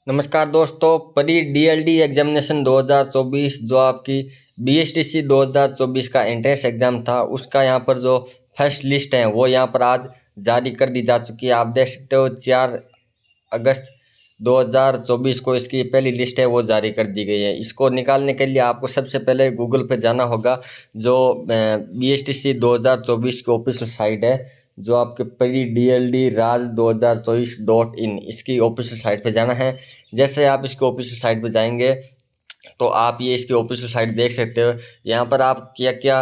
नमस्कार दोस्तों, परी डीएलडी एग्जामिनेशन 2024 जो आपकी बीएसटीसी 2024 का एंट्रेंस एग्जाम था, उसका यहाँ पर जो फर्स्ट लिस्ट है वो यहाँ पर आज जारी कर दी जा चुकी है। आप देख सकते हो 4 अगस्त 2024 को इसकी पहली लिस्ट है वो जारी कर दी गई है। इसको निकालने के लिए आपको सबसे पहले गूगल पे जाना होगा। जो बीएसटीसी 2024 की ऑफिशियल साइट है, जो आपके परी डीएलडी राज 2024.in, इसकी ऑफिशियल साइट पे जाना है। जैसे आप इसकी ऑफिशियल साइट पे जाएंगे तो आप ये इसकी ऑफिशियल साइट देख सकते हो। यहाँ पर आप क्या क्या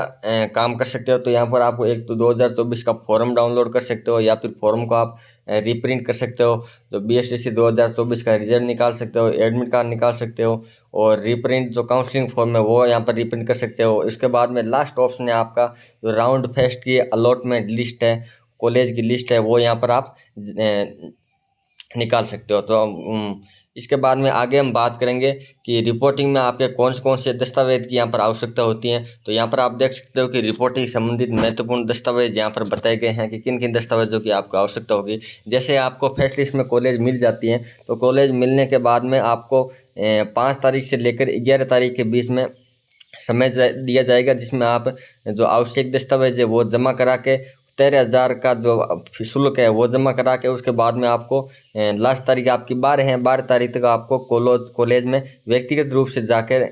काम कर सकते हो। तो यहाँ पर आपको एक तो 2024 का फॉर्म डाउनलोड कर सकते हो, या फिर फॉर्म को आप रिप्रिंट कर सकते हो। तो बीएसटीसी 2024 का रिजल्ट निकाल सकते हो, एडमिट कार्ड निकाल सकते हो, और रिप्रिंट जो काउंसलिंग फॉर्म है वो यहाँ पर रिप्रिंट कर सकते हो। इसके बाद में लास्ट ऑप्शन है आपका जो राउंड फेस्ट की अलॉटमेंट लिस्ट है, कॉलेज की लिस्ट है, वो यहाँ पर आप निकाल सकते हो। तो इसके बाद में आगे हम बात करेंगे कि रिपोर्टिंग में आपके कौन से दस्तावेज की यहाँ पर आवश्यकता होती है। तो यहाँ पर आप देख सकते हो कि रिपोर्टिंग संबंधित महत्वपूर्ण दस्तावेज यहाँ पर बताए गए हैं कि किन किन दस्तावेजों की आपको आवश्यकता होगी। जैसे आपको फर्स्ट लिस्ट में कॉलेज मिल जाती है, तो कॉलेज मिलने के बाद में आपको 5 तारीख से लेकर 11 तारीख के बीच में समय दिया जाएगा, जिसमें आप जो आवश्यक दस्तावेज है वो जमा करा के 13,000 का जो शुल्क है वो जमा करा के उसके बाद में आपको लास्ट तारीख आपकी 12 तारीख तक आपको कॉलेज में व्यक्तिगत रूप से जाकर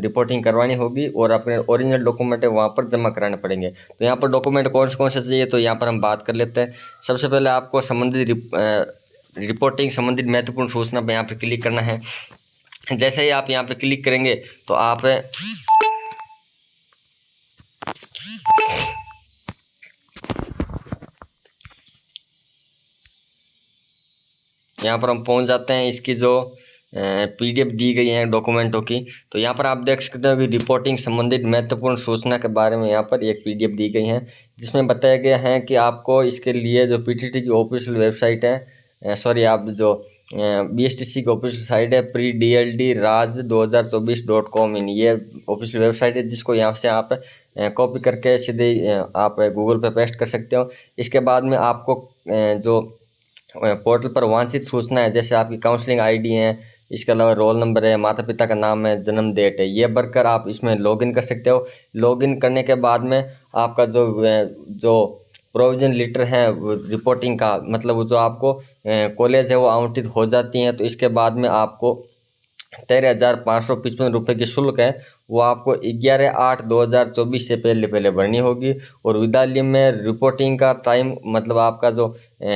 रिपोर्टिंग करवानी होगी, और अपने ओरिजिनल डॉक्यूमेंट है वहाँ पर जमा कराने पड़ेंगे। तो यहाँ पर डॉक्यूमेंट कौन से चाहिए, तो यहाँ पर हम बात कर लेते हैं। सबसे पहले आपको रिपोर्टिंग संबंधित महत्वपूर्ण सूचना पर यहाँ पर क्लिक करना है। जैसे ही आप यहाँ पे क्लिक करेंगे तो आप यहाँ पर हम पहुँच जाते हैं। इसकी जो पीडीएफ दी गई है डॉक्यूमेंटों की, तो यहाँ पर आप देख सकते हो कि रिपोर्टिंग संबंधित महत्वपूर्ण सूचना के बारे में यहाँ पर एक पीडीएफ दी गई है, जिसमें बताया गया है कि आपको इसके लिए जो पीटीटी की ऑफिशियल वेबसाइट है, सॉरी, आप जो बीएसटीसी की ऑफिशियल साइट है प्री डीएलडी राज 2024.com इन, ये ऑफिशियल वेबसाइट है, जिसको यहाँ से आप कॉपी करके सीधे आप गूगल पे पेस्ट कर सकते हो। इसके बाद में आपको जो पोर्टल पर वांछित सूचना है, जैसे आपकी काउंसलिंग आईडी है, इसके अलावा रोल नंबर है, माता पिता का नाम है, जन्म डेट है, ये भरकर आप इसमें लॉगिन कर सकते हो। लॉगिन करने के बाद में आपका जो प्रोविजन लेटर है रिपोर्टिंग का, मतलब वो जो आपको कॉलेज है वो आवंटित हो जाती हैं। तो इसके बाद में आपको 13,555 रुपये की शुल्क है वो आपको 11/8/2024 से पहले भरनी होगी। और विद्यालय में रिपोर्टिंग का टाइम, मतलब आपका जो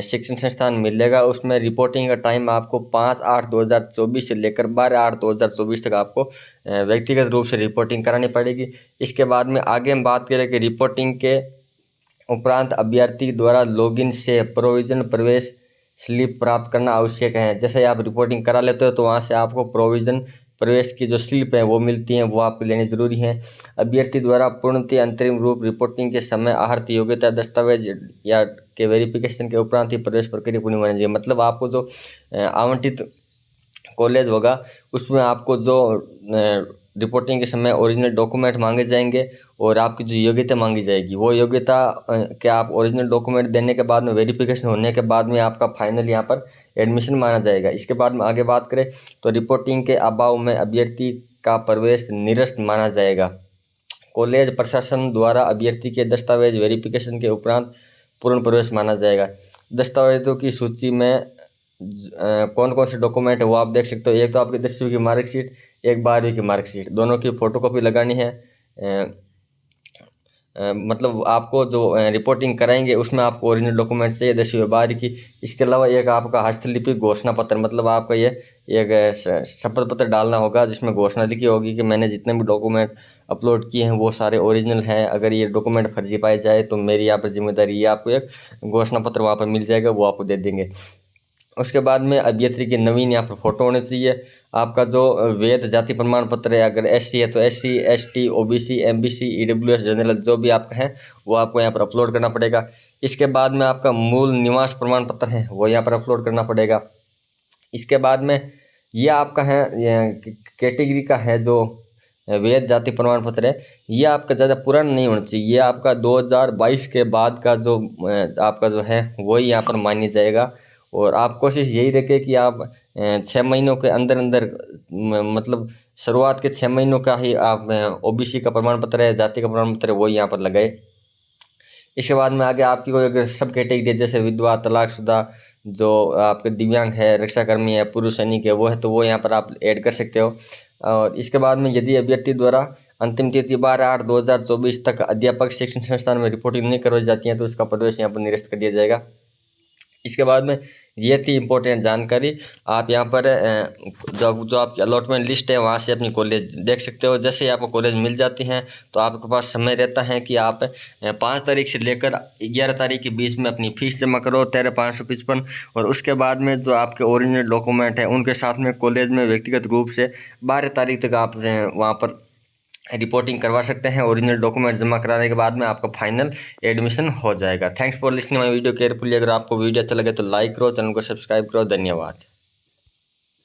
शिक्षण संस्थान मिलेगा उसमें रिपोर्टिंग का टाइम आपको 5/8/2024 से लेकर 12/8/2024 तक आपको व्यक्तिगत रूप से रिपोर्टिंग करानी पड़ेगी। इसके बाद में आगे हम बात करें कि रिपोर्टिंग के उपरांत अभ्यर्थी द्वारा लॉगिन से प्रोविजन प्रवेश स्लिप प्राप्त करना आवश्यक है। जैसे आप रिपोर्टिंग करा लेते हो तो वहाँ से आपको प्रोविजन प्रवेश की जो स्लिप है वो मिलती हैं, वो आपको लेनी जरूरी है। अभ्यर्थी द्वारा पूर्णतः अंतरिम रूप रिपोर्टिंग के समय आहर्त योग्यता दस्तावेज या के वेरिफिकेशन के उपरांत ही प्रवेश प्रक्रिया पूरी होनी चाहिए। मतलब आपको जो आवंटित कॉलेज होगा उसमें आपको जो रिपोर्टिंग के समय ओरिजिनल डॉक्यूमेंट मांगे जाएंगे, और आपकी जो योग्यता मांगी जाएगी वो योग्यता के आप ओरिजिनल डॉक्यूमेंट देने के बाद में वेरिफिकेशन होने के बाद में आपका फाइनल यहाँ पर एडमिशन माना जाएगा। इसके बाद में आगे बात करें तो रिपोर्टिंग के अभाव में अभ्यर्थी का प्रवेश निरस्त माना जाएगा। कॉलेज प्रशासन द्वारा अभ्यर्थी के दस्तावेज वेरिफिकेशन के उपरांत पूर्ण प्रवेश माना जाएगा। दस्तावेजों की सूची में कौन से डॉक्यूमेंट है वो आप देख सकते हो। एक तो आपकी 10वीं की मार्कशीट, एक 12वीं की मार्कशीट, दोनों की फ़ोटोकॉपी लगानी है। मतलब आपको जो रिपोर्टिंग कराएंगे उसमें आपको ओरिजिनल डॉक्यूमेंट चाहिए 10वीं और 12वीं की। इसके अलावा एक आपका हस्तलिपि घोषणा पत्र, मतलब आपका ये एक शपथ पत्र डालना होगा जिसमें घोषणा लिखी होगी कि मैंने जितने भी डॉक्यूमेंट अपलोड किए हैं वो सारे ओरिजिनल हैं। अगर ये डॉक्यूमेंट फर्जी पाए जाए तो मेरी यहाँ पर जिम्मेदारी, ये आपको एक घोषणा पत्र वहाँ पर मिल जाएगा, वो आपको दे देंगे। उसके बाद में अभ्यर्थी की नवीन यहाँ पर फोटो होनी चाहिए। आपका जो वैध जाति प्रमाण पत्र है, अगर एससी है तो SC, ST, OBC, MBC, EWS, general जो भी आपका है वो आपको यहाँ पर अपलोड करना पड़ेगा। इसके बाद में आपका मूल निवास प्रमाण पत्र है वो यहाँ पर अपलोड करना पड़ेगा। इसके बाद में ये आपका है कैटेगरी का है जो वैध जाति प्रमाण पत्र है, ये आपका ज़्यादा पुराना नहीं होना चाहिए। ये आपका 2022 के बाद का जो आपका जो है वही यहाँ पर मान्य जाएगा। और आप कोशिश यही रखें कि आप 6 महीनों के अंदर अंदर मतलब शुरुआत के 6 महीनों का ही आप ओबीसी का प्रमाण पत्र है, जाति का प्रमाण पत्र है, वो यहाँ पर लगाए। इसके बाद में आगे आपकी कोई अगर सब कैटेगरी है, जैसे विधवा, तलाकशुदा, जो आपके दिव्यांग है, रक्षाकर्मी है, पुरुष सैनिक है, वो है, तो वो यहाँ पर आप ऐड कर सकते हो। और इसके बाद में यदि अभ्यर्थी द्वारा अंतिम तिथि 12/8/2024 तक अध्यापक शिक्षण संस्थान में रिपोर्टिंग नहीं करवाई जाती है तो उसका प्रवेश यहाँ पर निरस्त कर दिया जाएगा। इसके बाद में ये थी इम्पोर्टेंट जानकारी। आप यहाँ पर जो आपकी अलॉटमेंट लिस्ट है वहाँ से अपनी कॉलेज देख सकते हो। जैसे ही आपको कॉलेज मिल जाती हैं तो आपके पास समय रहता है कि आप 5 तारीख से लेकर 11 तारीख के बीच में अपनी फ़ीस जमा करो 13,555। और उसके बाद में जो आपके ओरिजिनल डॉक्यूमेंट हैं उनके साथ में कॉलेज में व्यक्तिगत रूप से 12 तारीख तक आप वहाँ पर रिपोर्टिंग करवा सकते हैं। ओरिजिनल डॉक्यूमेंट जमा कराने के बाद में आपका फाइनल एडमिशन हो जाएगा। Thanks for listening my video carefully. अगर आपको वीडियो अच्छा लगे तो लाइक करो, चैनल को सब्सक्राइब करो। धन्यवाद।